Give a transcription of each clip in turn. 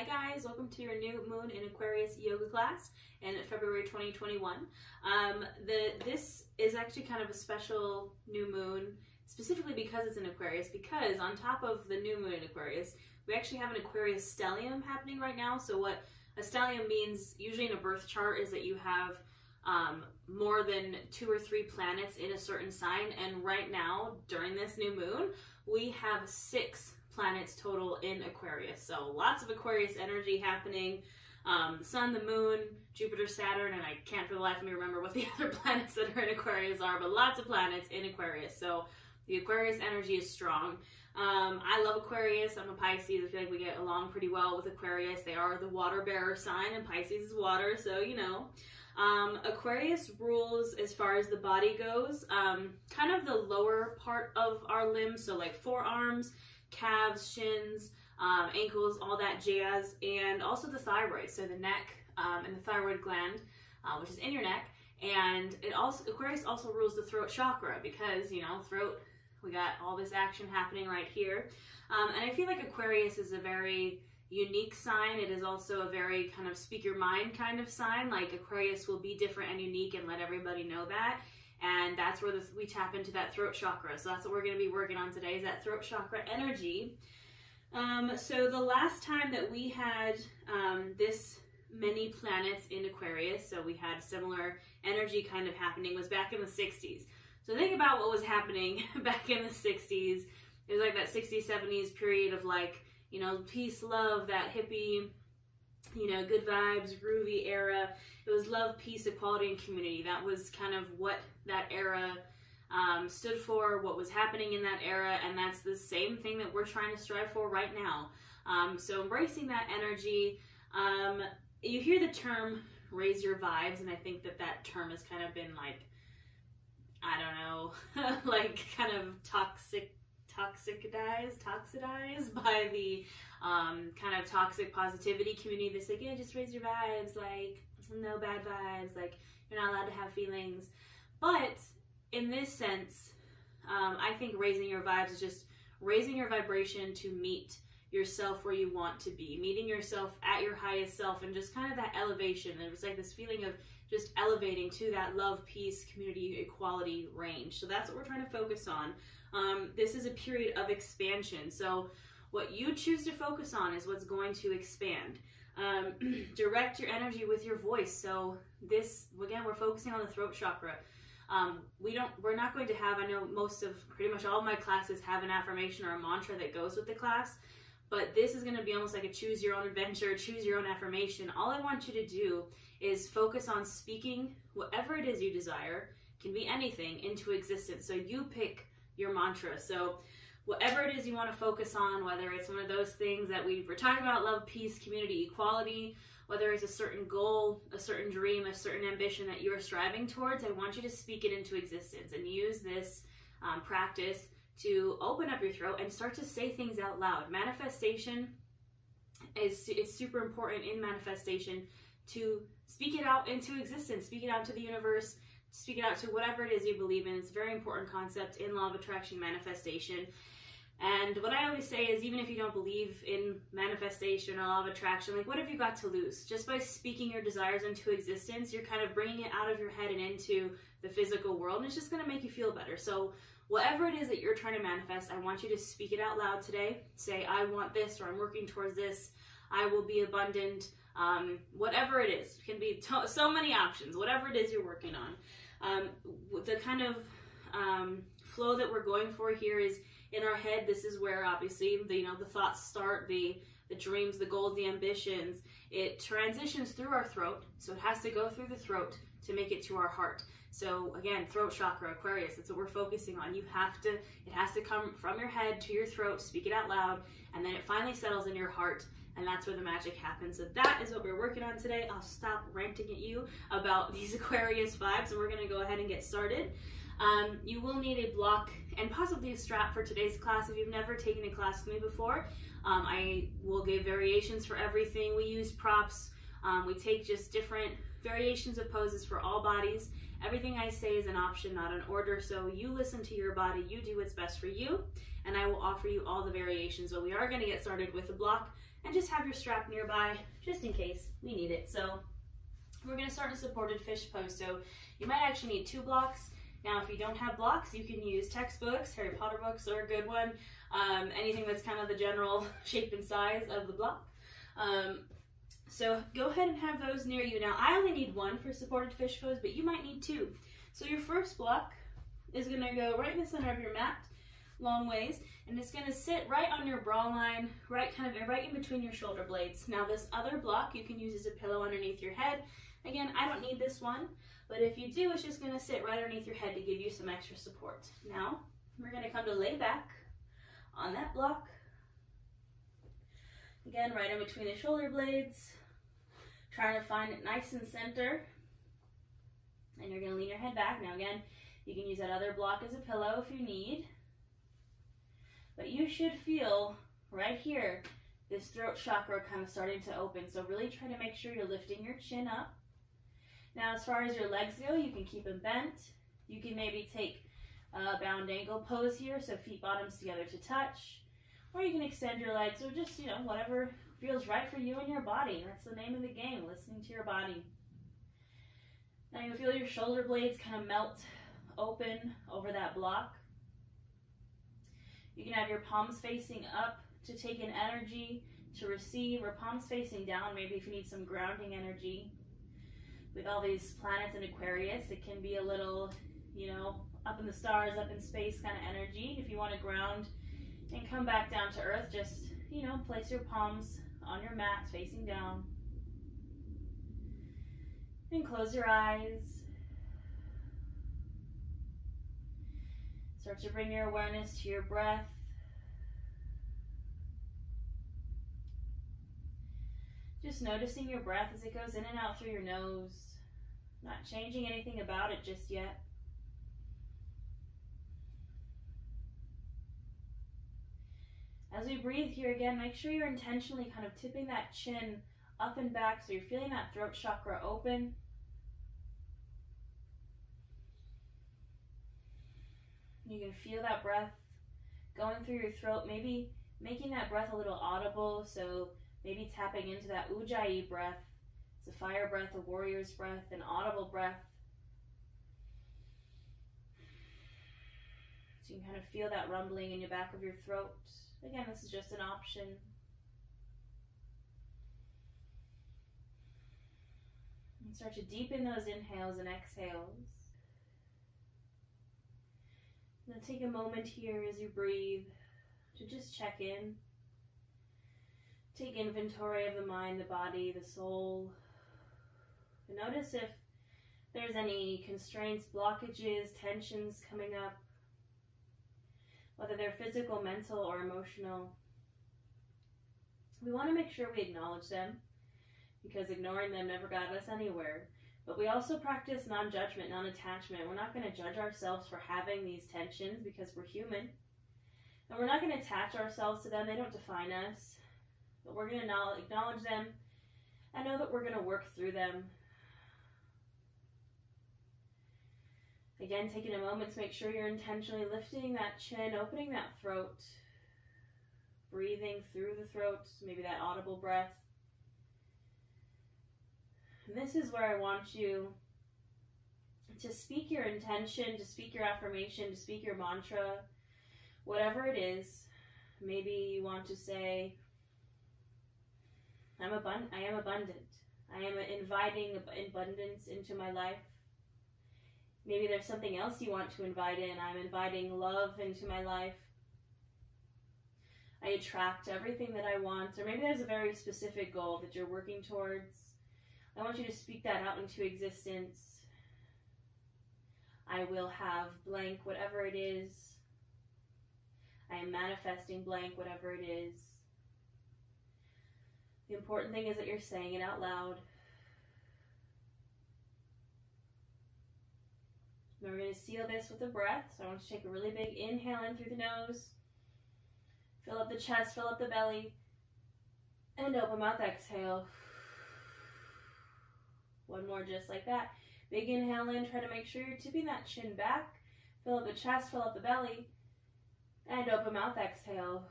Hi guys, welcome to your new moon in Aquarius yoga class in February 2021. This is actually kind of a special new moon, specifically because it's in Aquarius, because on top of the new moon in Aquarius, we actually have an Aquarius stellium happening right now. So what a stellium means, usually in a birth chart, is that you have more than 2 or 3 planets in a certain sign, and right now, during this new moon, we have 6 planets total in Aquarius. So lots of Aquarius energy happening. The sun, the moon, Jupiter, Saturn, and I can't for the life of me remember what the other planets that are in Aquarius are, but lots of planets in Aquarius. So the Aquarius energy is strong. I love Aquarius. I'm a Pisces. I feel like we get along pretty well with Aquarius. They are the water bearer sign, and Pisces is water, so you know. Aquarius rules, as far as the body goes, kind of the lower part of our limbs, so like forearms, calves, shins, ankles, all that jazz, and also the thyroid, so the neck and the thyroid gland, which is in your neck. And Aquarius also rules the throat chakra, because, you know, throat, we got all this action happening right here. And I feel like Aquarius is a very unique sign. It is also a very kind of speak your mind kind of sign. Like, Aquarius will be different and unique and let everybody know that. And that's where we tap into that throat chakra. So that's what we're going to be working on today, is that throat chakra energy. So the last time that we had this many planets in Aquarius, so we had similar energy kind of happening, was back in the 60s. So think about what was happening back in the 60s. It was like that 60s, 70s period of, like, you know, peace, love, that hippie, you know, good vibes, groovy era. It was love, peace, equality, and community. That was kind of what that era stood for, what was happening in that era, and that's the same thing that we're trying to strive for right now. So embracing that energy. You hear the term raise your vibes, and I think that that term has kind of been, like, I don't know, like kind of toxidized by the kind of toxic positivity community that's like, yeah, just raise your vibes, like, no bad vibes, like, you're not allowed to have feelings. But in this sense, I think raising your vibes is just raising your vibration to meet yourself where you want to be, meeting yourself at your highest self, and just kind of that elevation. And it's like this feeling of just elevating to that love, peace, community, equality range. So that's what we're trying to focus on. This is a period of expansion. So what you choose to focus on is what's going to expand. Direct your energy with your voice. So this, again, we're focusing on the throat chakra. We're not going to have, I know pretty much all of my classes have an affirmation or a mantra that goes with the class, but this is going to be almost like a choose your own adventure, choose your own affirmation. All I want you to do is focus on speaking whatever it is you desire, can be anything, into existence. So you pick your mantra. So whatever it is you want to focus on, whether it's one of those things that we were talking about, love, peace, community, equality, whether it's a certain goal, a certain dream, a certain ambition that you are striving towards, I want you to speak it into existence and use this practice to open up your throat and start to say things out loud. Manifestation is super important in manifestation, to speak it out into existence, speak it out to the universe, speak it out to whatever it is you believe in. It's a very important concept in law of attraction manifestation. And what I always say is, even if you don't believe in manifestation or law of attraction, like, what have you got to lose? Just by speaking your desires into existence, you're kind of bringing it out of your head and into the physical world, and it's just going to make you feel better. So whatever it is that you're trying to manifest, I want you to speak it out loud today. Say, I want this, or I'm working towards this. I will be abundant. Whatever it is. It can be so many options, whatever it is you're working on. The kind of flow that we're going for here is in our head. This is where, obviously, the thoughts start, the dreams, the goals, the ambitions. It transitions through our throat, so it has to go through the throat to make it to our heart. So again, throat chakra, Aquarius, that's what we're focusing on. It has to come from your head to your throat, speak it out loud, and then it finally settles in your heart, and that's where the magic happens. So that is what we're working on today. I'll stop ranting at you about these Aquarius vibes, and we're gonna go ahead and get started. You will need a block and possibly a strap for today's class. If you've never taken a class with me before, I will give variations for everything. We use props. We take just different variations of poses for all bodies. Everything I say is an option, not an order. So you listen to your body, you do what's best for you, and I will offer you all the variations. So we are going to get started with a block and just have your strap nearby just in case we need it. So we're going to start a supported fish pose. So you might actually need 2 blocks. Now, if you don't have blocks, you can use textbooks, Harry Potter books are a good one, anything that's kind of the general shape and size of the block. So go ahead and have those near you. Now, I only need 1 for supported fish pose, but you might need 2. So your first block is going to go right in the center of your mat, long ways, and it's going to sit right on your bra line, right in between your shoulder blades. Now, this other block you can use as a pillow underneath your head. Again, I don't need this one, but if you do, it's just going to sit right underneath your head to give you some extra support. Now, we're going to come to lay back on that block. Again, right in between the shoulder blades, trying to find it nice and center. And you're going to lean your head back. Now, again, you can use that other block as a pillow if you need. But you should feel right here this throat chakra kind of starting to open. So really try to make sure you're lifting your chin up. Now, as far as your legs go, you can keep them bent. You can maybe take a bound ankle pose here, so feet bottoms together to touch. Or you can extend your legs, or just, whatever feels right for you and your body. That's the name of the game, listening to your body. Now you'll feel your shoulder blades kind of melt open over that block. You can have your palms facing up to take in energy, to receive, or palms facing down, maybe if you need some grounding energy. With all these planets in Aquarius, it can be a little, up in the stars, up in space kind of energy. If you want to ground and come back down to earth, just, place your palms on your mat facing down. And close your eyes. Start to bring your awareness to your breath. Just noticing your breath as it goes in and out through your nose. Not changing anything about it just yet. As we breathe here again, make sure you're intentionally kind of tipping that chin up and back so you're feeling that throat chakra open. You can feel that breath going through your throat, maybe making that breath a little audible, so maybe tapping into that Ujjayi breath. It's a fire breath, a warrior's breath, an audible breath. So you can kind of feel that rumbling in the back of your throat. Again, this is just an option. And start to deepen those inhales and exhales. Now take a moment here as you breathe to just check in. Take inventory of the mind, the body, the soul. And notice if there's any constraints, blockages, tensions coming up, whether they're physical, mental, or emotional. We want to make sure we acknowledge them, because ignoring them never got us anywhere. But we also practice non-judgment, non-attachment. We're not going to judge ourselves for having these tensions because we're human. And we're not going to attach ourselves to them. They don't define us. But we're going to acknowledge them and know that we're going to work through them. Again, taking a moment to make sure you're intentionally lifting that chin, opening that throat, breathing through the throat, maybe that audible breath. And this is where I want you to speak your intention, to speak your affirmation, to speak your mantra, whatever it is. Maybe you want to say, I am abundant. I am inviting abundance into my life. Maybe there's something else you want to invite in. I'm inviting love into my life. I attract everything that I want. Or maybe there's a very specific goal that you're working towards. I want you to speak that out into existence. I will have blank, whatever it is. I am manifesting blank, whatever it is. The important thing is that you're saying it out loud. And we're going to seal this with a breath. So I want you to take a really big inhale in through the nose. Fill up the chest, fill up the belly. And open mouth, exhale. One more just like that. Big inhale in, try to make sure you're tipping that chin back. Fill up the chest, fill up the belly. And open mouth, exhale.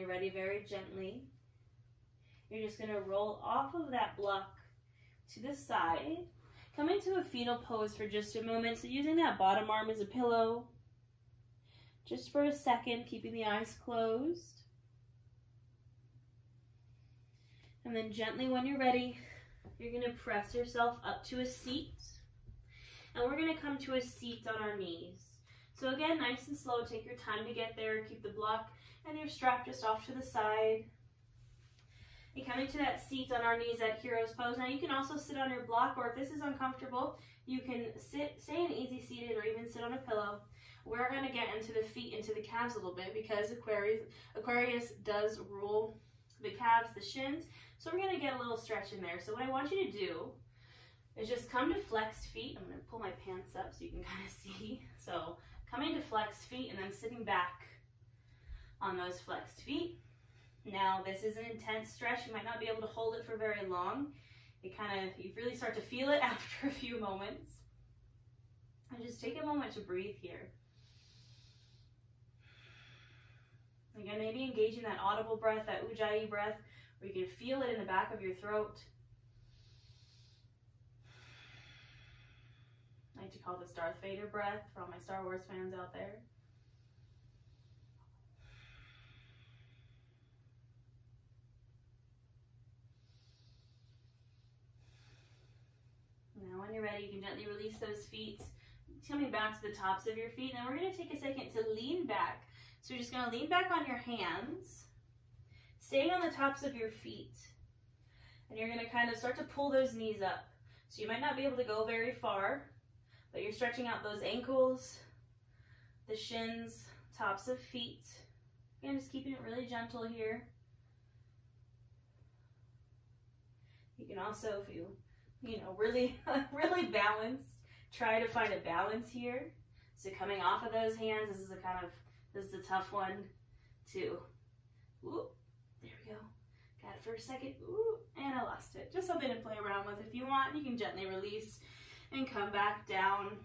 you're ready, very gently, you're just going to roll off of that block to the side. Come into a fetal pose for just a moment. So using that bottom arm as a pillow, just for a second, keeping the eyes closed. And then gently, when you're ready, you're going to press yourself up to a seat. And we're going to come to a seat on our knees. So again, nice and slow, take your time to get there. Keep the block and your strap just off to the side. And coming to that seat on our knees at Hero's Pose. Now you can also sit on your block, or if this is uncomfortable, you can stay in easy seated, or even sit on a pillow. We're going to get into the feet, into the calves a little bit, because Aquarius does rule the calves, the shins. So we're going to get a little stretch in there. So what I want you to do is just come to flexed feet. I'm going to pull my pants up so you can kind of see. So coming to flexed feet and then sitting back on those flexed feet. Now this is an intense stretch. You might not be able to hold it for very long. You really start to feel it after a few moments. And just take a moment to breathe here. Again, maybe engaging that audible breath, that ujjayi breath, where you can feel it in the back of your throat. I like to call this Darth Vader breath for all my Star Wars fans out there. Now when you're ready, you can gently release those feet. Coming back to the tops of your feet. Now we're going to take a second to lean back. So you're just going to lean back on your hands, staying on the tops of your feet. And you're going to kind of start to pull those knees up. So you might not be able to go very far, but you're stretching out those ankles, the shins, tops of feet. Again, just keeping it really gentle here. You can also, if you really balanced, try to find a balance here. So coming off of those hands, this is a tough one to, whoop, there we go. Got it for a second, ooh, and I lost it. Just something to play around with. If you want, you can gently release and come back down.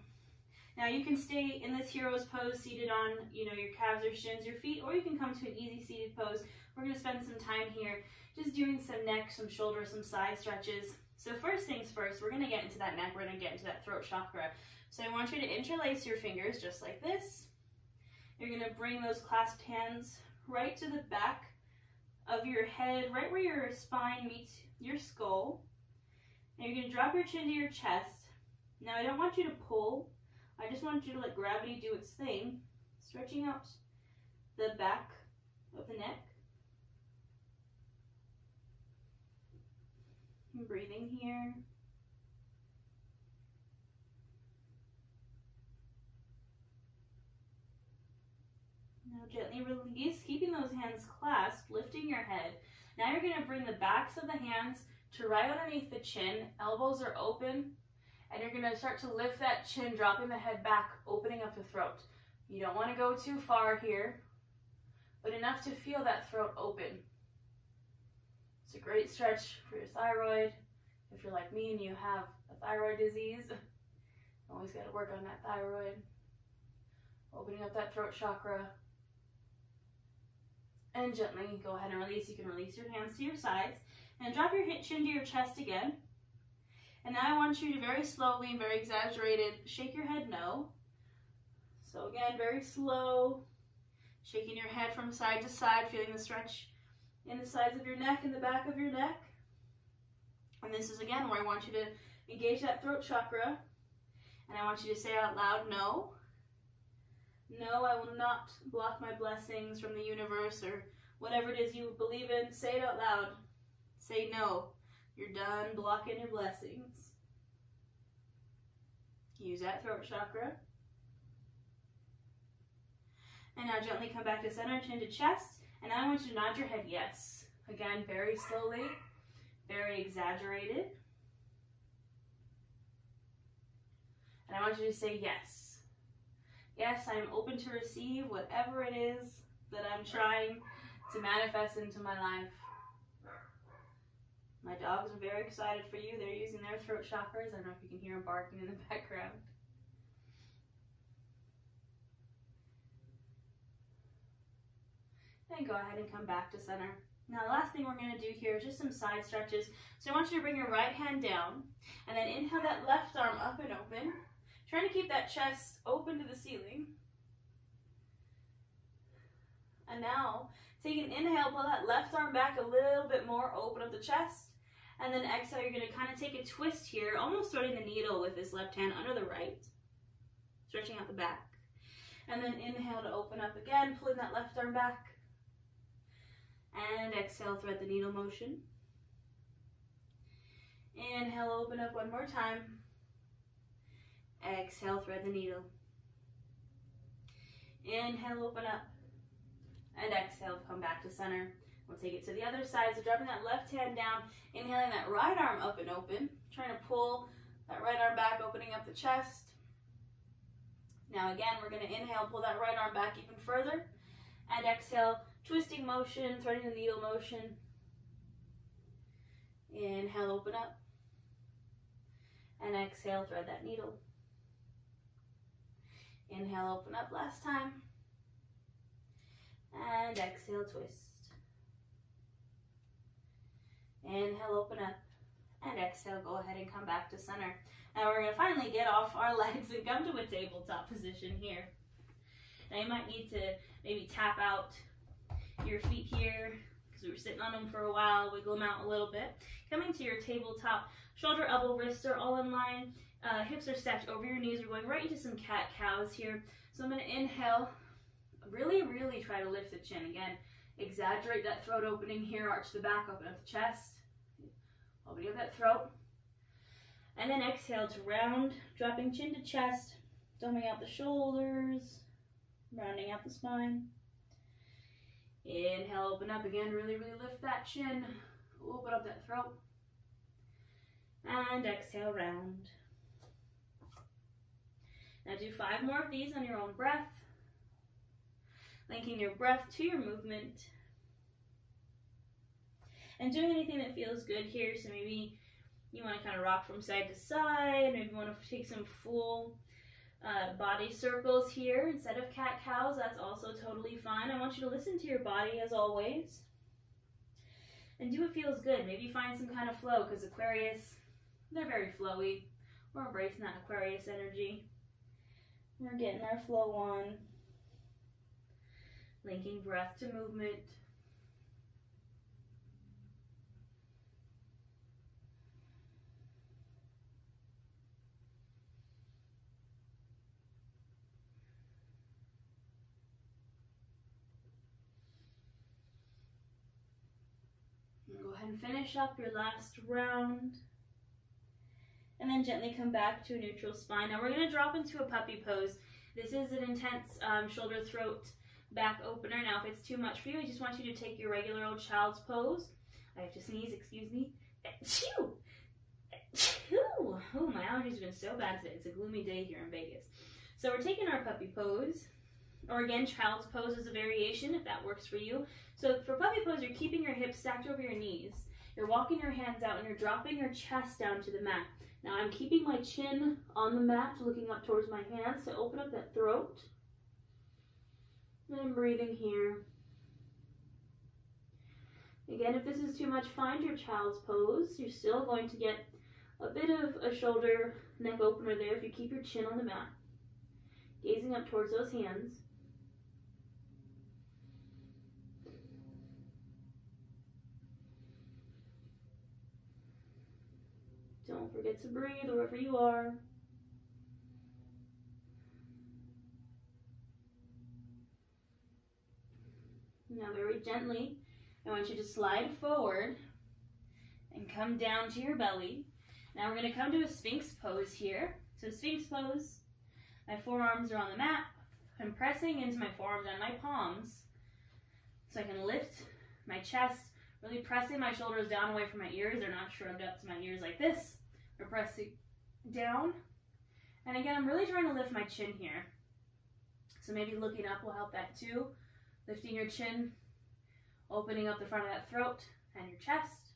Now you can stay in this Hero's Pose seated on, your calves or shins, your feet, or you can come to an easy seated pose. We're going to spend some time here just doing some neck, some shoulder, some side stretches. So first things first, we're going to get into that neck. We're going to get into that throat chakra. So I want you to interlace your fingers just like this. You're going to bring those clasped hands right to the back of your head, right where your spine meets your skull. And you're going to drop your chin to your chest. Now I don't want you to pull. I just want you to let gravity do its thing, stretching out the back of the neck. And breathing here. Now gently release, keeping those hands clasped, lifting your head. Now you're going to bring the backs of the hands to right underneath the chin. Elbows are open. And you're going to start to lift that chin, dropping the head back, opening up the throat. You don't want to go too far here, but enough to feel that throat open. It's a great stretch for your thyroid. If you're like me and you have a thyroid disease, always got to work on that thyroid. Opening up that throat chakra. And gently go ahead and release. You can release your hands to your sides. And drop your chin to your chest again. And now I want you to very slowly and very exaggerated shake your head no. So again, very slow. Shaking your head from side to side, feeling the stretch in the sides of your neck and the back of your neck. And this is again where I want you to engage that throat chakra. And I want you to say out loud, no. No, I will not block my blessings from the universe or whatever it is you believe in. Say it out loud. Say no. You're done blocking your blessings. Use that throat chakra. And now gently come back to center, chin to chest. And now I want you to nod your head yes. Again, very slowly, very exaggerated. And I want you to say yes. Yes, I am open to receive whatever it is that I'm trying to manifest into my life. My dogs are very excited for you. They're using their throat chakras. I don't know if you can hear them barking in the background. And go ahead and come back to center. Now the last thing we're going to do here is just some side stretches. So I want you to bring your right hand down and then inhale that left arm up and open. Trying to keep that chest open to the ceiling. And now take an inhale, pull that left arm back a little bit more, open up the chest. And then exhale, you're going to kind of take a twist here, almost threading the needle with this left hand under the right. Stretching out the back. And then inhale to open up again, pulling that left arm back. And exhale, thread the needle motion. Inhale, open up one more time. Exhale, thread the needle. Inhale, open up. And exhale, come back to center. We'll take it to the other side. So dropping that left hand down, inhaling that right arm up and open. Trying to pull that right arm back, opening up the chest. Now again, we're going to inhale, pull that right arm back even further. And exhale, twisting motion, threading the needle motion. Inhale, open up. And exhale, thread that needle. Inhale, open up last time. And exhale, twist. Inhale, open up. And exhale, go ahead and come back to center. Now we're going to finally get off our legs and come to a tabletop position here. Now you might need to maybe tap out your feet here because we were sitting on them for a while. Wiggle them out a little bit. Coming to your tabletop, shoulder, elbow, wrists are all in line. Hips are stacked over your knees. We're going right into some cat-cows here. So I'm going to inhale. Really, really try to lift the chin. Again, exaggerate that throat opening here. Arch the back, open up the chest. Opening up that throat. And then exhale to round, dropping chin to chest, doming out the shoulders, rounding out the spine. Inhale, open up again, really, really lift that chin, open up that throat. And exhale, round. Now do 5 more of these on your own breath, linking your breath to your movement. And doing anything that feels good here, so maybe you want to kind of rock from side to side, maybe you want to take some full body circles here instead of cat-cows. That's also totally fine. I want you to listen to your body as always and do what feels good. Maybe find some kind of flow, because Aquarius, they're very flowy. We're embracing that Aquarius energy. We're getting our flow on, linking breath to movement. Go ahead and finish up your last round. And then gently come back to a neutral spine. Now we're going to drop into a puppy pose. This is an intense shoulder, throat, back opener. Now if it's too much for you, I just want you to take your regular old child's pose. I have to sneeze, excuse me. Achoo! Achoo! Oh, my allergies have been so bad today. It's a gloomy day here in Vegas. So we're taking our puppy pose. Or again, child's pose is a variation if that works for you. So for puppy pose, you're keeping your hips stacked over your knees. You're walking your hands out and you're dropping your chest down to the mat. Now I'm keeping my chin on the mat, looking up towards my hands to open up that throat. And I'm breathing here. Again, if this is too much, find your child's pose. You're still going to get a bit of a shoulder neck opener there if you keep your chin on the mat. Gazing up towards those hands. Don't forget to breathe wherever you are. Now very gently, I want you to slide forward and come down to your belly. Now we're going to come to a Sphinx pose here. So Sphinx pose, my forearms are on the mat. I'm pressing into my forearms and my palms so I can lift my chest, really pressing my shoulders down away from my ears. They're not shrugged up to my ears like this. We're pressing down. And again, I'm really trying to lift my chin here. So maybe looking up will help that too. Lifting your chin, opening up the front of that throat and your chest.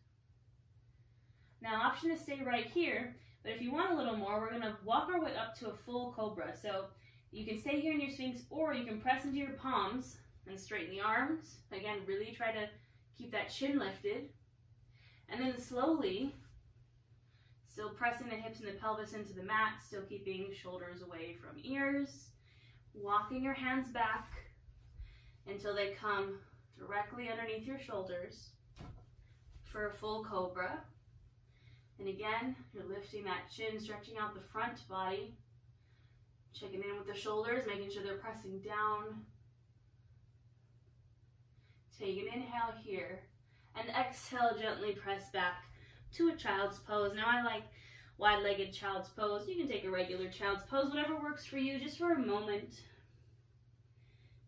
Now, option to stay right here, but if you want a little more, we're going to walk our way up to a full cobra. So you can stay here in your Sphinx, or you can press into your palms And straighten the arms. Again, really try to keep that chin lifted. And then slowly, still pressing the hips and the pelvis into the mat, still keeping shoulders away from ears. Walking your hands back until they come directly underneath your shoulders for a full cobra. And again, you're lifting that chin, stretching out the front body. Checking in with the shoulders, making sure they're pressing down. Take an inhale here. And exhale, gently press back to a child's pose. Now I like wide-legged child's pose. You can take a regular child's pose, whatever works for you, just for a moment.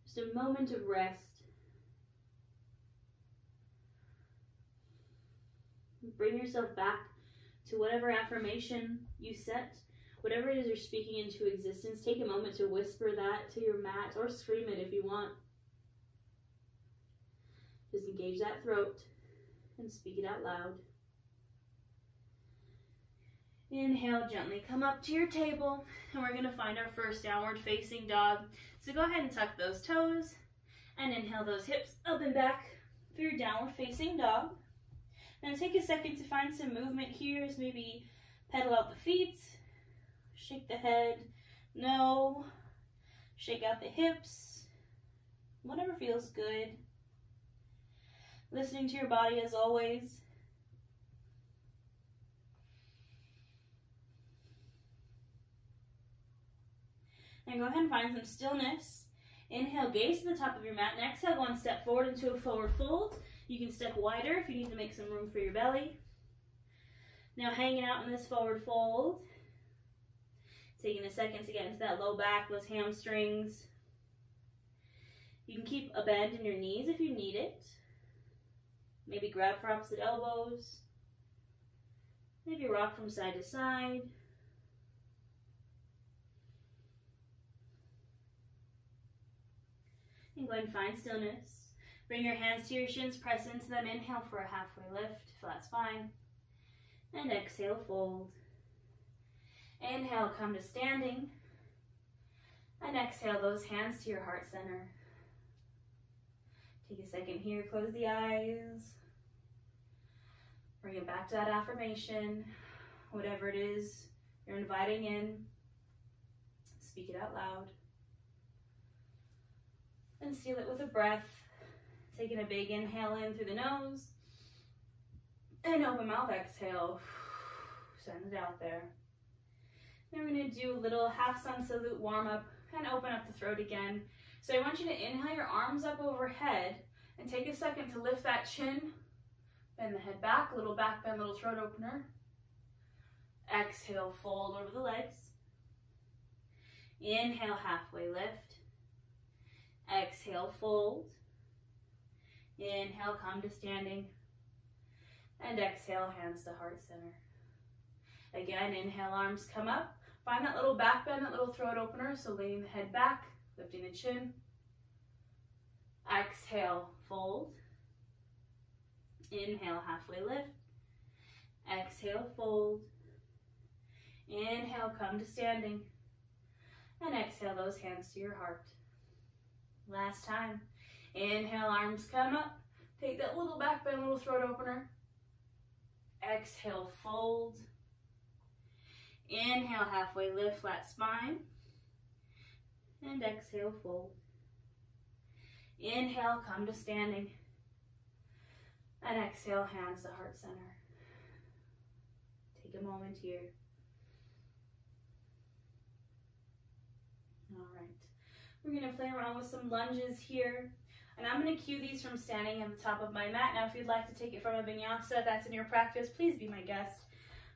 Just a moment of rest. Bring yourself back to whatever affirmation you set. Whatever it is you're speaking into existence, take a moment to whisper that to your mat or scream it if you want. Just engage that throat and speak it out loud. Inhale, gently come up to your table, and we're going to find our first downward facing dog. So go ahead and tuck those toes and inhale those hips up and back for your downward facing dog. Now take a second to find some movement here, as maybe pedal out the feet, shake the head, no, shake out the hips, whatever feels good. Listening to your body as always. And go ahead and find some stillness. Inhale, gaze to the top of your mat, and exhale, one step forward into a forward fold. You can step wider if you need to make some room for your belly. Now hanging out in this forward fold. Taking a second to get into that low back, those hamstrings. You can keep a bend in your knees if you need it. Maybe grab for opposite elbows. Maybe rock from side to side. And go ahead and find stillness. Bring your hands to your shins, press into them. Inhale for a halfway lift, flat spine. And exhale, fold. Inhale, come to standing. And exhale those hands to your heart center. Take a second here, close the eyes. Bring it back to that affirmation. Whatever it is you're inviting in, speak it out loud. And seal it with a breath. Taking a big inhale in through the nose. And open mouth exhale. Send it out there. Then we're going to do a little half sun salute warm up and open up the throat again. So I want you to inhale your arms up overhead and take a second to lift that chin. Bend the head back, little back bend, little throat opener. Exhale, fold over the legs. Inhale, halfway lift. Exhale, fold. Inhale, come to standing. And exhale, hands to heart center. Again, inhale, arms come up. Find that little back bend, that little throat opener. So laying the head back, lifting the chin. Exhale, fold. Inhale, halfway lift. Exhale, fold. Inhale, come to standing. And exhale those hands to your heart. Last time. Inhale, arms come up. Take that little back bend, little throat opener. Exhale, fold. Inhale, halfway lift, flat spine. And exhale, fold. Inhale, come to standing. And exhale, hands to heart center. Take a moment here. All right. We're going to play around with some lunges here. And I'm going to cue these from standing at the top of my mat. Now, if you'd like to take it from a vinyasa, if that's in your practice, please be my guest.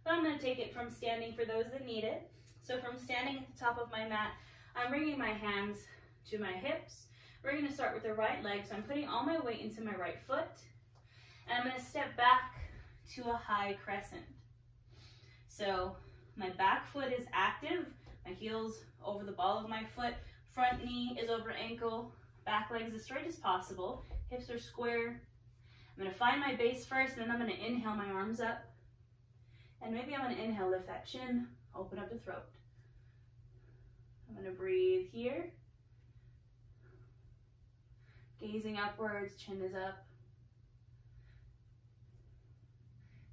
But I'm going to take it from standing for those that need it. So from standing at the top of my mat, I'm bringing my hands to my hips. We're going to start with the right leg. So I'm putting all my weight into my right foot. And I'm going to step back to a high crescent. So my back foot is active. My heel's over the ball of my foot. Front knee is over ankle. Back leg's as straight as possible. Hips are square. I'm going to find my base first, and then I'm going to inhale my arms up. And maybe I'm going to inhale, lift that chin, open up the throat. I'm going to breathe here. Gazing upwards, chin is up.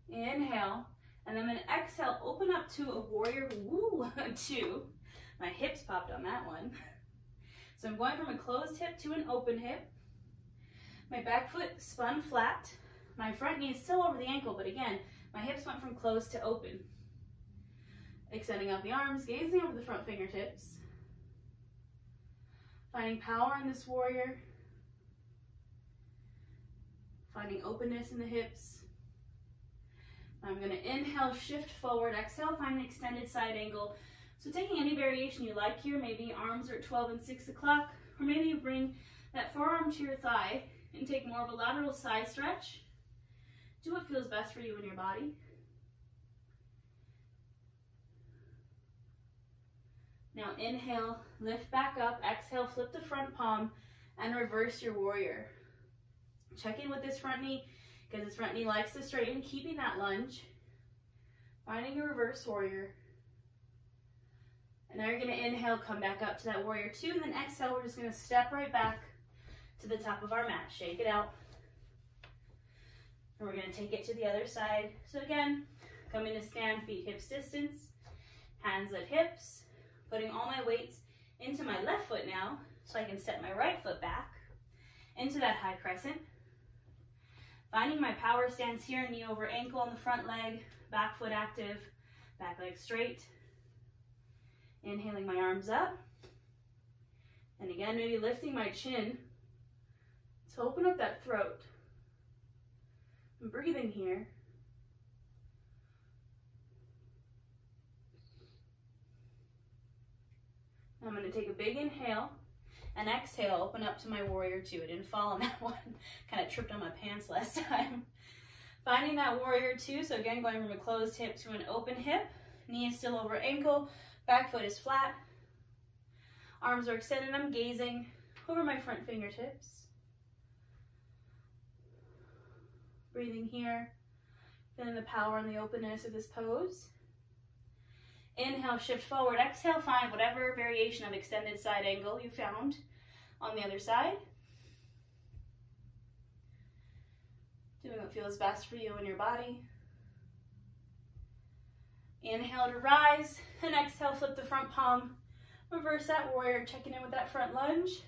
Inhale, and then I'm going to exhale, open up to a warrior two. My hips popped on that one. So I'm going from a closed hip to an open hip. My back foot spun flat. My front knee is still over the ankle, but again, my hips went from closed to open. Extending out the arms, gazing over the front fingertips. Finding power in this warrior. Finding openness in the hips. I'm going to inhale, shift forward, exhale, find an extended side angle. So taking any variation you like here, maybe arms are at 12 and 6 o'clock, or maybe you bring that forearm to your thigh and take more of a lateral side stretch. Do what feels best for you in your body. Now inhale, lift back up, exhale, flip the front palm, and reverse your warrior. Check in with this front knee, because this front knee likes to straighten, keeping that lunge. Finding your reverse warrior. And now you're going to inhale, come back up to that warrior two, and then exhale, we're just going to step right back to the top of our mat. Shake it out. And we're going to take it to the other side. So again, coming to stand, feet hips distance, hands at hips, putting all my weights into my left foot now, so I can step my right foot back into that high crescent. Finding my power stance here, knee over ankle on the front leg, back foot active, back leg straight. Inhaling my arms up. And again, maybe lifting my chin to open up that throat. I'm breathing here. I'm going to take a big inhale. And exhale, open up to my warrior two. I didn't fall on that one. Kind of tripped on my pants last time. Finding that warrior two. So again, going from a closed hip to an open hip. Knee is still over ankle. Back foot is flat. Arms are extended. I'm gazing over my front fingertips. Breathing here. Feeling the power and the openness of this pose. Inhale, shift forward. Exhale, find whatever variation of extended side angle you found on the other side. Doing what feels best for you and your body. Inhale to rise, and exhale, flip the front palm. Reverse that warrior, checking in with that front lunge.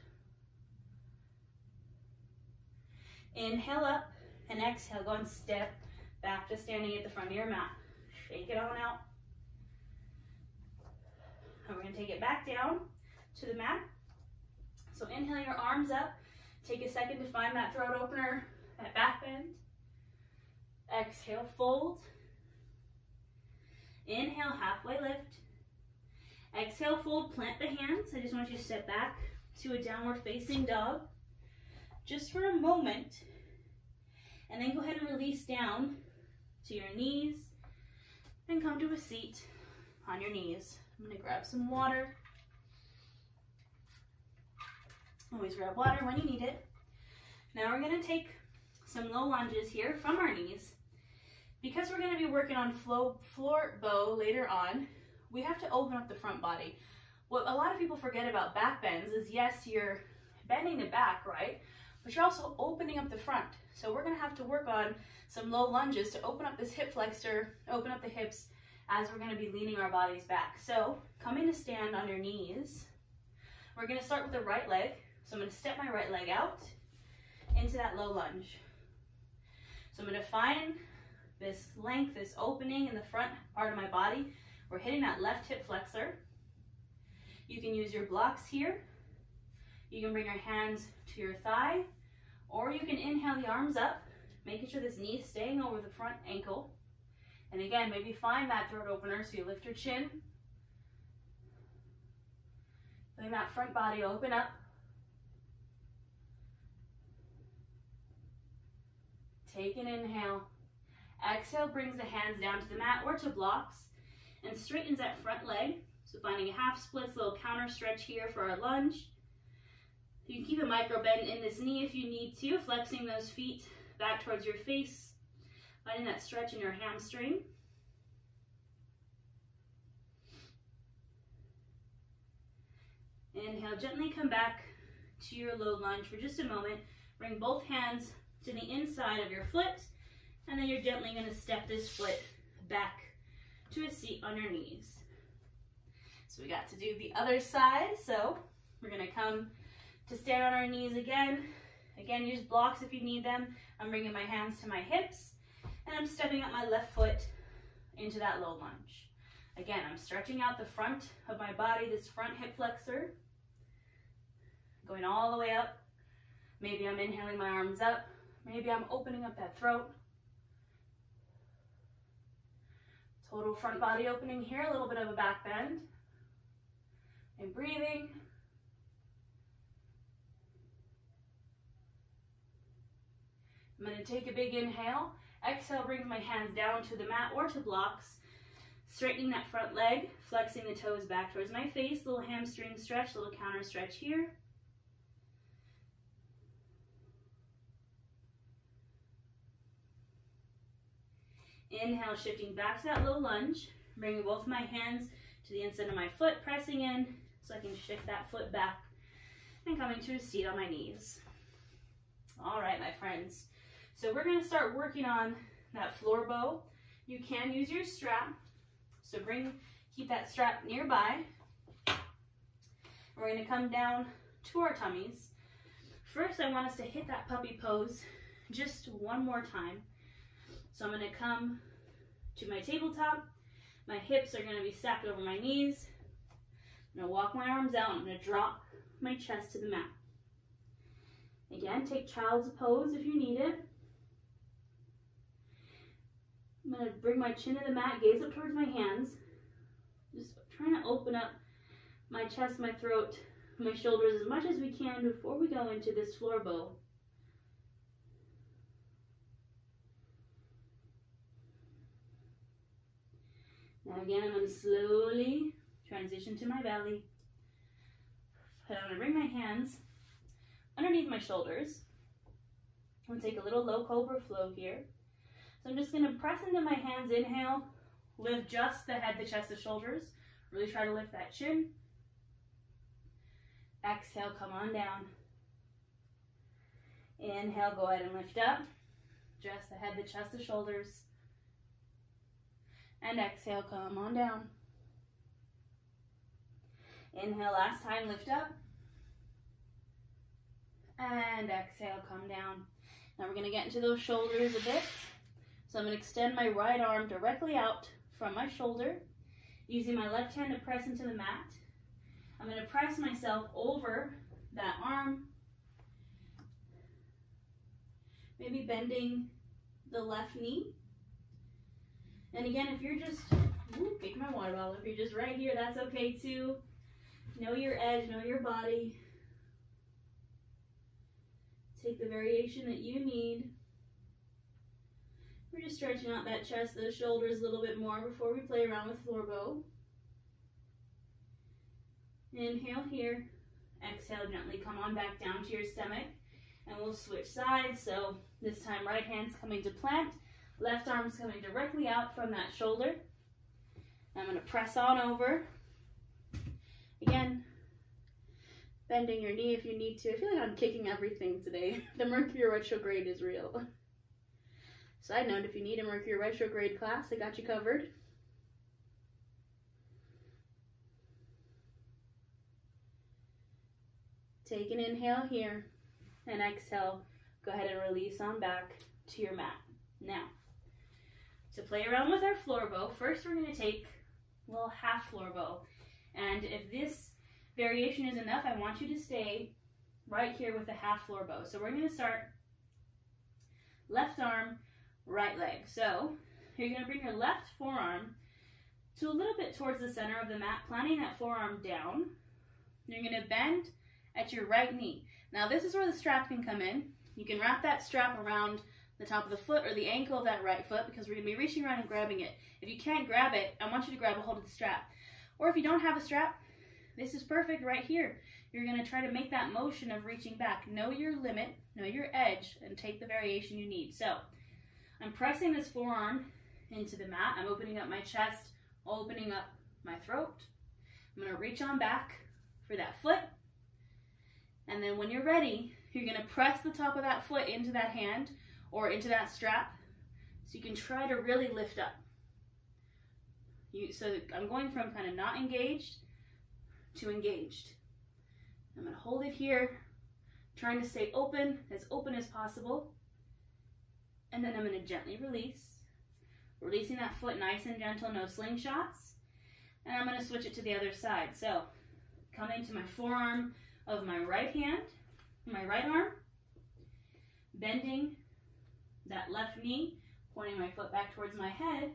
Inhale up, and exhale, go and step back to standing at the front of your mat. Shake it on out. And we're going to take it back down to the mat. So inhale your arms up. Take a second to find that throat opener, that back bend. Exhale, fold. Inhale, halfway lift. Exhale, fold, plant the hands. I just want you to step back to a downward facing dog. Just for a moment. And then go ahead and release down to your knees. And come to a seat on your knees. I'm going to grab some water. Always grab water when you need it. Now we're going to take some low lunges here from our knees. Because we're going to be working on floor bow later on, we have to open up the front body. What a lot of people forget about back bends is, yes, you're bending the back, right? But you're also opening up the front. So we're going to have to work on some low lunges to open up this hip flexor, open up the hips, as we're going to be leaning our bodies back. So coming to stand on your knees, we're going to start with the right leg. So I'm going to step my right leg out into that low lunge. So I'm going to find this length, this opening in the front part of my body. We're hitting that left hip flexor. You can use your blocks here. You can bring your hands to your thigh, or you can inhale the arms up, making sure this knee is staying over the front ankle. And again, maybe find that throat opener so you lift your chin. Letting that front body open up. Take an inhale. Exhale brings the hands down to the mat or to blocks and straightens that front leg. So finding a half splits, little counter stretch here for our lunge. You can keep a micro bend in this knee if you need to, flexing those feet back towards your face. Finding that stretch in your hamstring. Inhale, gently come back to your low lunge for just a moment. Bring both hands to the inside of your foot, and then you're gently going to step this foot back to a seat on your knees. So we got to do the other side. So we're going to come to stand on our knees again. Again, use blocks if you need them. I'm bringing my hands to my hips, and I'm stepping up my left foot into that low lunge. Again, I'm stretching out the front of my body, this front hip flexor, going all the way up. Maybe I'm inhaling my arms up. Maybe I'm opening up that throat. Total front body opening here, a little bit of a back bend. And breathing. I'm going to take a big inhale. Exhale, bring my hands down to the mat or to blocks. Straightening that front leg, flexing the toes back towards my face. Little hamstring stretch, little counter stretch here. Inhale, shifting back to that low lunge. Bringing both my hands to the inside of my foot, pressing in so I can shift that foot back and coming to a seat on my knees. All right, my friends. So we're going to start working on that floor bow. You can use your strap. So keep that strap nearby. We're going to come down to our tummies. First, I want us to hit that puppy pose just one more time. So I'm going to come to my tabletop. My hips are going to be stacked over my knees. I'm going to walk my arms out. I'm going to drop my chest to the mat. Again, take child's pose if you need it. I'm going to bring my chin to the mat, gaze up towards my hands. Just trying to open up my chest, my throat, my shoulders as much as we can before we go into this floor bow. Now again, I'm going to slowly transition to my belly. And I'm going to bring my hands underneath my shoulders. I'm going to take a little low Cobra Flow here. So I'm just going to press into my hands, inhale, lift just the head, the chest, the shoulders. Really try to lift that chin. Exhale, come on down. Inhale, go ahead and lift up. Just the head, the chest, the shoulders. And exhale, come on down. Inhale, last time, lift up. And exhale, come down. Now we're going to get into those shoulders a bit. So I'm going to extend my right arm directly out from my shoulder, using my left hand to press into the mat. I'm going to press myself over that arm, maybe bending the left knee. And again, if you're just, pick my water bottle, if you're just right here, that's okay too. Know your edge, know your body. Take the variation that you need. We're just stretching out that chest, those shoulders a little bit more before we play around with floor bow. Inhale here. Exhale, gently come on back down to your stomach. And we'll switch sides. So this time, right hand's coming to plant. Left arm's coming directly out from that shoulder. I'm going to press on over. Again, bending your knee if you need to. I feel like I'm kicking everything today. The Mercury retrograde is real. Side note, if you need a Mercury retrograde class, I got you covered. Take an inhale here, and exhale. Go ahead and release on back to your mat. Now, to play around with our floor bow, first we're going to take a little half floor bow. And if this variation is enough, I want you to stay right here with the half floor bow. So we're going to start left arm, right leg. So you're going to bring your left forearm to a little bit towards the center of the mat, planting that forearm down. You're going to bend at your right knee. Now this is where the strap can come in. You can wrap that strap around the top of the foot or the ankle of that right foot, because we're going to be reaching around and grabbing it. If you can't grab it, I want you to grab a hold of the strap. Or if you don't have a strap, this is perfect right here. You're going to try to make that motion of reaching back. Know your limit, know your edge, and take the variation you need. So I'm pressing this forearm into the mat. I'm opening up my chest, opening up my throat. I'm going to reach on back for that foot. And then when you're ready, you're gonna press the top of that foot into that hand or into that strap so you can try to really lift up. So I'm going from kind of not engaged to engaged. I'm gonna hold it here, trying to stay open as possible. And then I'm gonna gently release, releasing that foot nice and gentle, no slingshots. And I'm gonna switch it to the other side. So coming to my forearm of my right hand, my right arm, bending that left knee, pointing my foot back towards my head.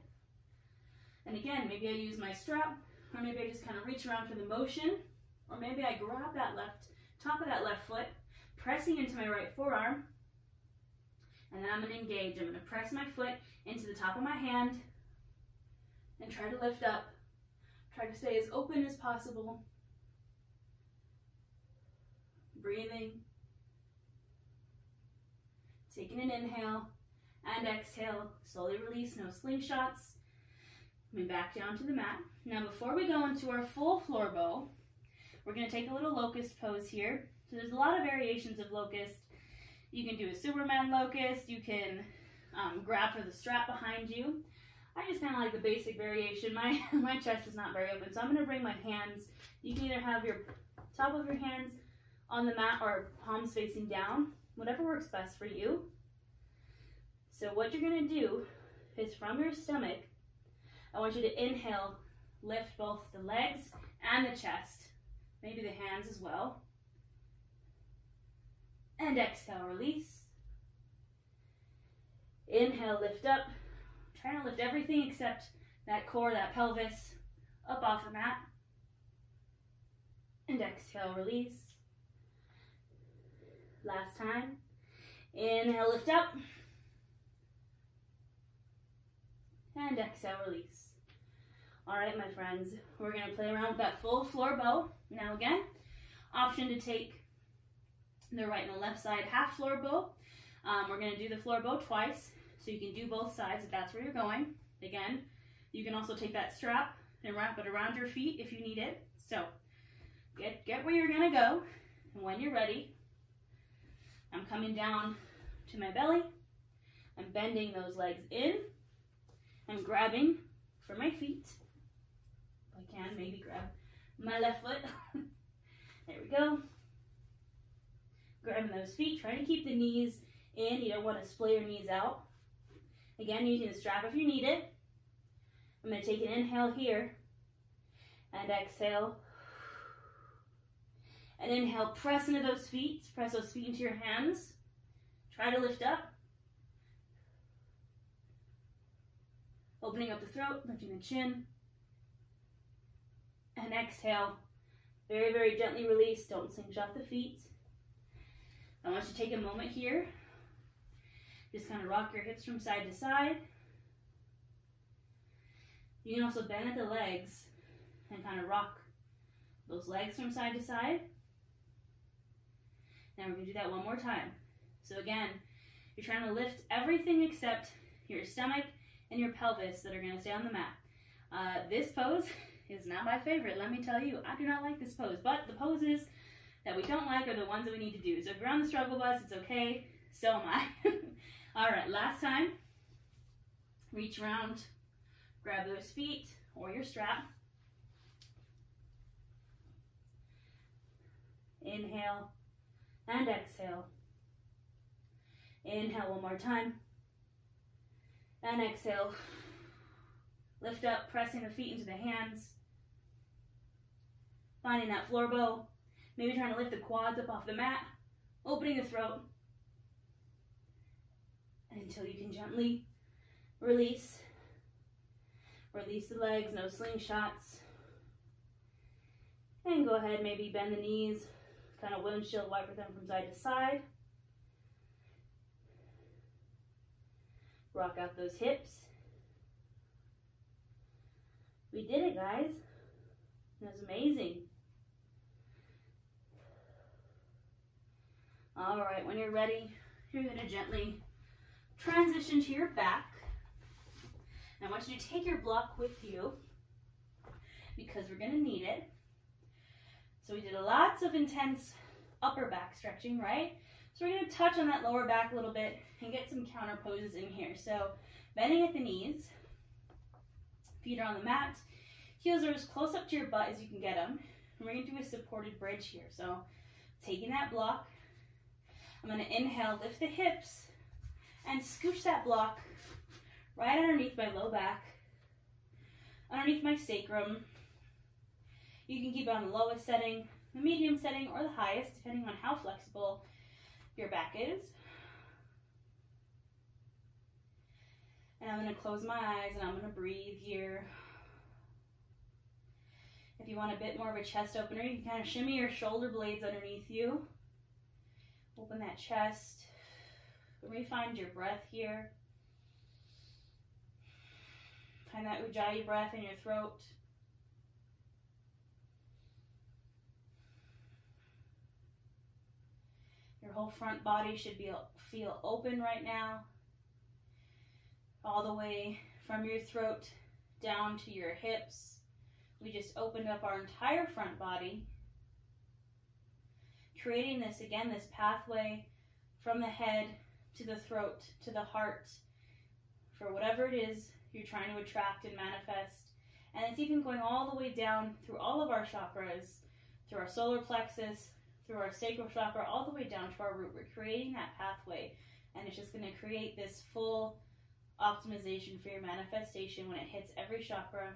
And again, maybe I use my strap, or maybe I just kind of reach around for the motion, or maybe I grab that top of that left foot, pressing into my right forearm, and then I'm going to engage. I'm going to press my foot into the top of my hand and try to lift up. Try to stay as open as possible. Breathing. Taking an inhale and exhale. Slowly release, no slingshots. Coming back down to the mat. Now before we go into our full floor bow, we're going to take a little locust pose here. So there's a lot of variations of locust. You can do a Superman locust. You can grab for the strap behind you. I just kind of like the basic variation. My chest is not very open, so I'm going to bring my hands. You can either have your top of your hands on the mat or palms facing down, whatever works best for you. So what you're going to do is from your stomach, I want you to inhale, lift both the legs and the chest, maybe the hands as well. And exhale, release. Inhale, lift up. Trying to lift everything except that core, that pelvis, up off the mat. And exhale, release. Last time. Inhale, lift up. And exhale, release. All right, my friends, we're going to play around with that full floor bow. Now again, option to take the right and the left side half floor bow. We're going to do the floor bow twice, so you can do both sides if that's where you're going. Again, you can also take that strap and wrap it around your feet if you need it. So get where you're going to go, and when you're ready, I'm coming down to my belly. I'm bending those legs in. I'm grabbing for my feet. If I can, maybe grab my left foot. There we go. Grabbing those feet, trying to keep the knees in. You don't want to splay your knees out. Again, using the strap if you need it. I'm going to take an inhale here and exhale. And inhale, press into those feet. Press those feet into your hands. Try to lift up. Opening up the throat, lifting the chin. And exhale. Very, very gently release. Don't slingshot the feet. I want you to take a moment here. Just kind of rock your hips from side to side. You can also bend at the legs and kind of rock those legs from side to side. Now we're going to do that one more time. So again, you're trying to lift everything except your stomach and your pelvis that are going to stay on the mat. This pose is not my favorite, let me tell you. I do not like this pose, but the poses that we don't like are the ones that we need to do. So if you're on the struggle bus, it's okay. So am I. All right, last time. Reach around, grab those feet or your strap. Inhale and exhale. Inhale one more time. And exhale. Lift up, pressing the feet into the hands. Finding that floor bow. Maybe trying to lift the quads up off the mat. Opening the throat. Until you can gently release. Release the legs, no slingshots. And go ahead, maybe bend the knees. Kind of windshield wiper them from side to side. Rock out those hips. We did it, guys. That was amazing. All right, when you're ready, you're going to gently transition to your back. And I want you to take your block with you because we're going to need it. So we did lots of intense upper back stretching, right? So we're going to touch on that lower back a little bit and get some counter poses in here. So bending at the knees, feet are on the mat, heels are as close up to your butt as you can get them. And we're going to do a supported bridge here. So taking that block, I'm going to inhale, lift the hips, and scooch that block right underneath my low back, underneath my sacrum. You can keep it on the lowest setting, the medium setting, or the highest, depending on how flexible your back is. And I'm going to close my eyes and I'm going to breathe here. If you want a bit more of a chest opener, you can kind of shimmy your shoulder blades underneath you. Open that chest. Find your breath here. Find that Ujjayi breath in your throat. Your whole front body should feel open right now. All the way from your throat down to your hips. We just opened up our entire front body. Creating this, again, this pathway from the head to the throat, to the heart, for whatever it is you're trying to attract and manifest. And it's even going all the way down through all of our chakras, through our solar plexus, through our sacral chakra, all the way down to our root. We're creating that pathway, and it's just going to create this full optimization for your manifestation when it hits every chakra.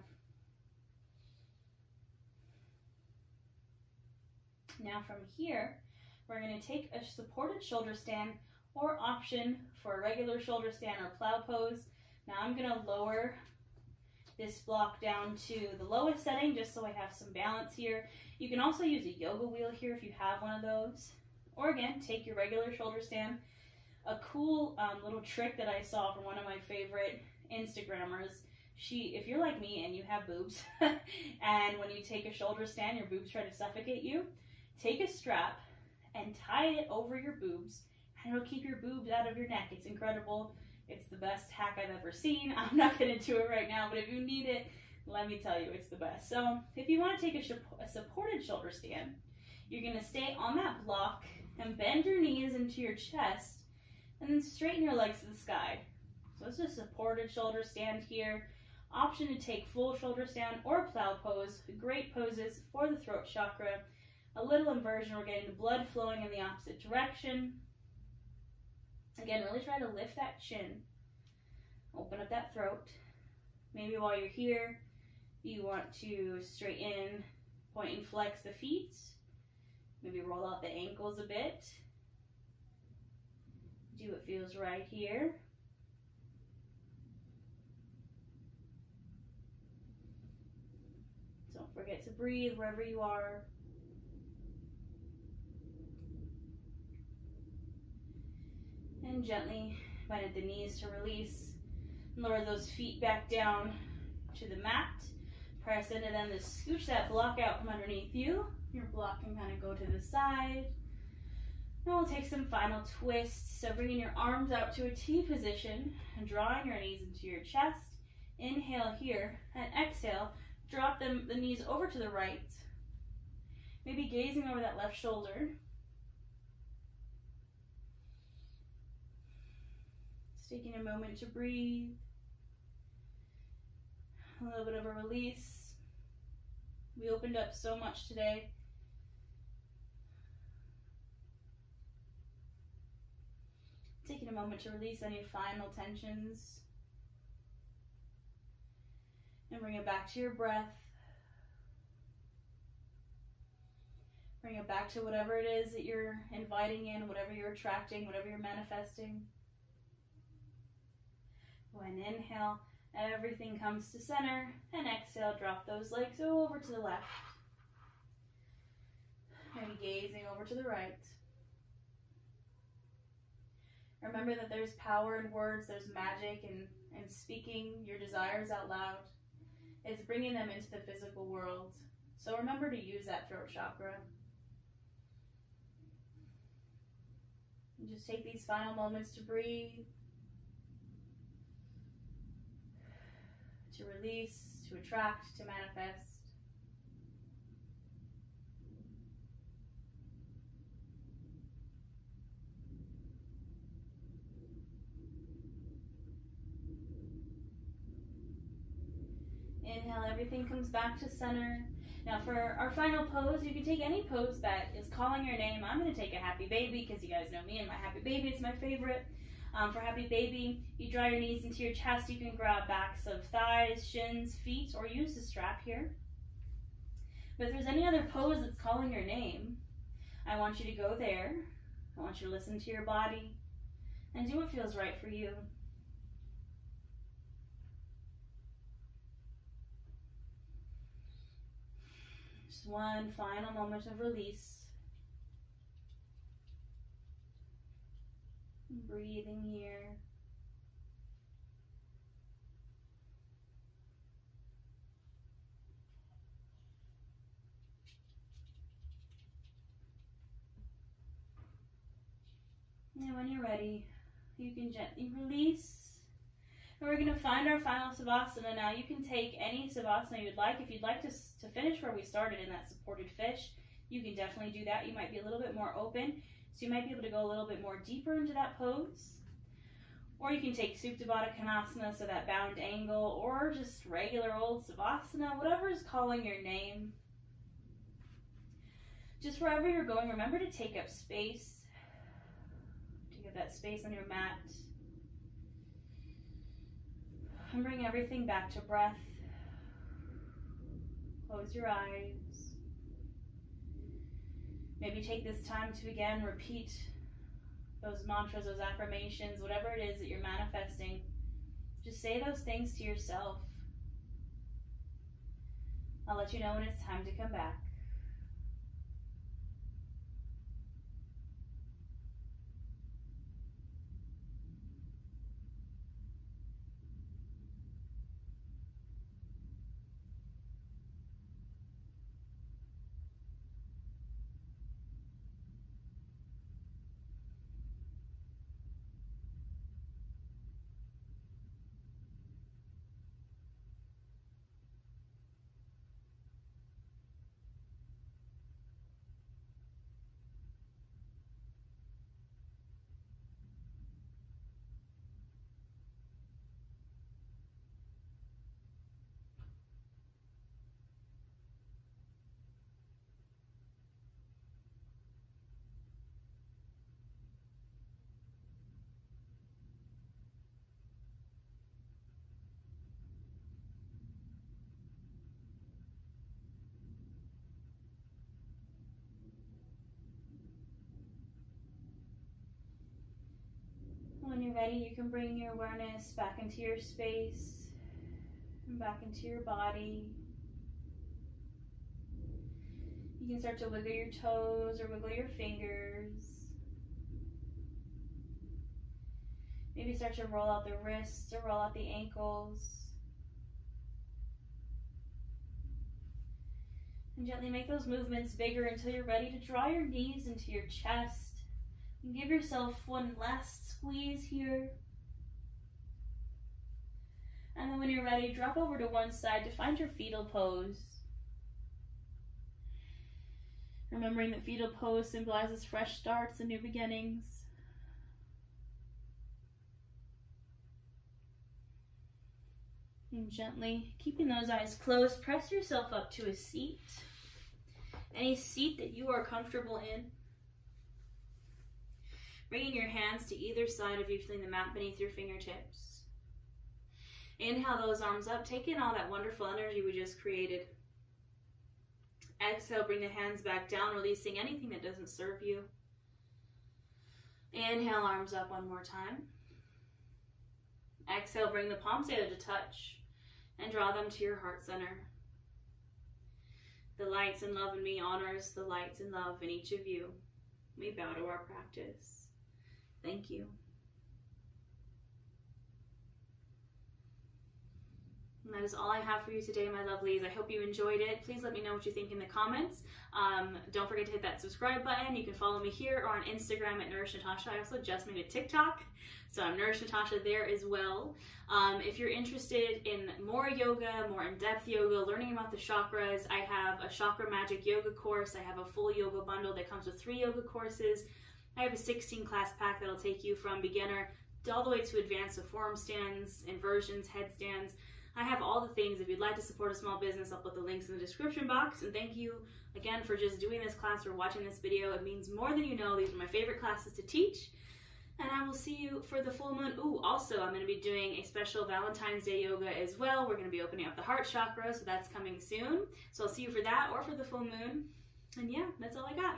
Now from here, we're going to take a supported shoulder stand, or option for a regular shoulder stand or plow pose. Now I'm going to lower this block down to the lowest setting just so I have some balance here. You can also use a yoga wheel here if you have one of those. Or again, take your regular shoulder stand. A cool little trick that I saw from one of my favorite Instagrammers. If you're like me and you have boobs, and when you take a shoulder stand, your boobs try to suffocate you, take a strap and tie it over your boobs, and it'll keep your boobs out of your neck. It's incredible. It's the best hack I've ever seen. I'm not going to do it right now, but if you need it, let me tell you, it's the best. So if you want to take a supported shoulder stand, you're going to stay on that block and bend your knees into your chest, and then straighten your legs to the sky. So it's a supported shoulder stand here. Option to take full shoulder stand or plow pose. Great poses for the throat chakra. A little inversion, we're getting the blood flowing in the opposite direction. Again, really try to lift that chin. Open up that throat. Maybe while you're here, you want to straighten, point and flex the feet. Maybe roll out the ankles a bit. Do what feels right here. Don't forget to breathe wherever you are. And gently bend at the knees to release. Lower those feet back down to the mat. Press into them to scooch that block out from underneath you. Your block can kind of go to the side. Now we'll take some final twists. So bringing your arms out to a T position and drawing your knees into your chest. Inhale here, and exhale. Drop the knees over to the right. Maybe gazing over that left shoulder. Just taking a moment to breathe. A little bit of a release. We opened up so much today. Taking a moment to release any final tensions. And bring it back to your breath. Bring it back to whatever it is that you're inviting in, whatever you're attracting, whatever you're manifesting. Go ahead and inhale. Everything comes to center. And exhale, drop those legs over to the left. Maybe gazing over to the right. Remember that there's power in words, there's magic in speaking your desires out loud. It's bringing them into the physical world. So remember to use that throat chakra. And just take these final moments to breathe, to release, to attract, to manifest. Inhale, everything comes back to center. Now for our final pose, you can take any pose that is calling your name. I'm going to take a happy baby because you guys know me and my happy baby. It's my favorite. For happy baby, you draw your knees into your chest. You can grab backs of thighs, shins, feet, or use the strap here. But if there's any other pose that's calling your name, I want you to go there. I want you to listen to your body and do what feels right for you. Just one final moment of release. Breathing here. And when you're ready, you can gently release. And we're going to find our final Savasana now. You can take any Savasana you'd like. If you'd like to finish where we started in that supported fish, you can definitely do that. You might be a little bit more open, so you might be able to go a little bit more deeper into that pose. Or you can take Supta Baddha Konasana, so that bound angle, or just regular old Savasana, whatever is calling your name. Just wherever you're going, remember to take up space. Take up that space on your mat. And bring everything back to breath. Close your eyes. Maybe take this time to again repeat those mantras, those affirmations, whatever it is that you're manifesting. Just say those things to yourself. I'll let you know when it's time to come back. When you're ready, you can bring your awareness back into your space and back into your body. You can start to wiggle your toes or wiggle your fingers. Maybe start to roll out the wrists or roll out the ankles. And gently make those movements bigger until you're ready to draw your knees into your chest. And give yourself one last squeeze here. And then when you're ready, drop over to one side to find your fetal pose. Remembering that fetal pose symbolizes fresh starts and new beginnings. And gently, keeping those eyes closed, press yourself up to a seat. Any seat that you are comfortable in. Bringing your hands to either side of you, feeling the mat beneath your fingertips. Inhale those arms up. Take in all that wonderful energy we just created. Exhale, bring the hands back down, releasing anything that doesn't serve you. Inhale, arms up one more time. Exhale, bring the palms together to touch and draw them to your heart center. The lights and love in me honors the lights and love in each of you. We bow to our practice. Thank you. And that is all I have for you today, my lovelies. I hope you enjoyed it. Please let me know what you think in the comments. Don't forget to hit that subscribe button. You can follow me here or on Instagram at Nourish Natasha. I also just made a TikTok, so I'm Nourish Natasha there as well. If you're interested in more yoga, more in-depth yoga, learning about the chakras, I have a Chakra Magic yoga course. I have a full yoga bundle that comes with 3 yoga courses. I have a 16-class pack that'll take you from beginner all the way to advanced with forearm stands, inversions, headstands. I have all the things. If you'd like to support a small business, I'll put the links in the description box. And thank you again for just doing this class or watching this video. It means more than you know. These are my favorite classes to teach. And I will see you for the full moon. Ooh, also, I'm going to be doing a special Valentine's Day yoga as well. We're going to be opening up the heart chakra, so that's coming soon. So I'll see you for that or for the full moon. And yeah, that's all I got.